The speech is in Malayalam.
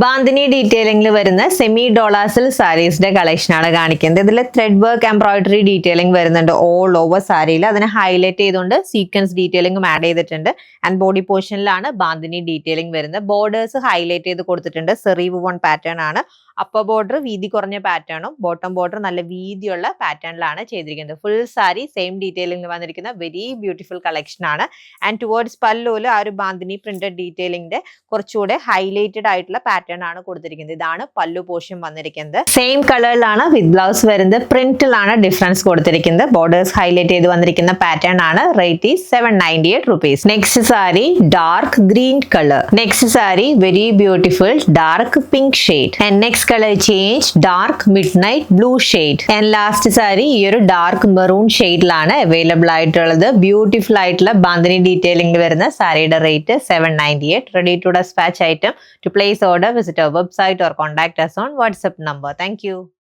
ബാന്തിനി ഡീറ്റെയിലിംഗിൽ വരുന്ന സെമി ഡോളാസിൽ സാരീസിന്റെ കളക്ഷൻ ആണ് കാണിക്കുന്നത്. ഇതിൽ ത്രെഡ് വർക്ക് എംബ്രോയിഡറി ഡീറ്റെയിലിംഗ് വരുന്നുണ്ട് ഓൾ ഓവർ സാരിയിൽ. അതിനെ ഹൈലൈറ്റ് ചെയ്തുകൊണ്ട് സീക്വൻസ് ഡീറ്റെയിലിംഗും ആഡ് ചെയ്തിട്ടുണ്ട്. ആൻഡ് ബോഡി പോർഷനിലാണ് ബാന്തിനി ഡീറ്റെയിലിംഗ് വരുന്നത്. ബോർഡേഴ്സ് ഹൈലൈറ്റ് ചെയ്ത് കൊടുത്തിട്ടുണ്ട്. സെറി വുവൺ പാറ്റേൺ ആണ്. അപ്പർ ബോർഡർ വീതി കുറഞ്ഞ പാറ്റേണും ബോട്ടം ബോർഡർ നല്ല വീതിയുള്ള പാറ്റേണിലാണ് ചെയ്തിരിക്കുന്നത്. ഫുൾ സാരി സെയിം ഡീറ്റെയിലിംഗ് വന്നിരിക്കുന്ന വെരി ബ്യൂട്ടിഫുൾ കളക്ഷൻ ആണ്. ആൻഡ് ടുവേർഡ്സ് പല്ലുവിൽ ആ ഒരു ബാന്തിനി പ്രിന്റഡ് ഡീറ്റെയിലിംഗിന്റെ കുറച്ചുകൂടെ ഹൈലൈറ്റഡ് ആയിട്ടുള്ള പാറ്റേൺ ആണ് കൊടുത്തിരിക്കുന്നത്. ഇതാണ് പല്ലു പോർഷൻ വന്നിരിക്കുന്നത്. സെയിം കളറിലാണ് വിത്ത് ബ്ലൗസ് വരുന്നത്. പ്രിന്റിലാണ് ഡിഫറൻസ് കൊടുത്തിരിക്കുന്നത്. ബോർഡേഴ്സ് ഹൈലൈറ്റ് ചെയ്ത് വന്നിരിക്കുന്ന പാറ്റേൺ ആണ്. Rate is 798 rupees. Next sari dark green colour. Next sari very beautiful dark pink shade. And next colour change dark midnight blue shade. And last sari ഈ ഒരു ഡാർക്ക് മെറൂൺ ഷെയ്ഡിലാണ് അവൈലബിൾ ആയിട്ടുള്ളത്. ബ്യൂട്ടിഫുൾ ആയിട്ടുള്ള ബാന്തിനി ഡീറ്റെയിലിംഗ് വരുന്ന സാരിയുടെ rate 798. Ready to dispatch item. To place order visit our website or contact us on WhatsApp number. Thank you.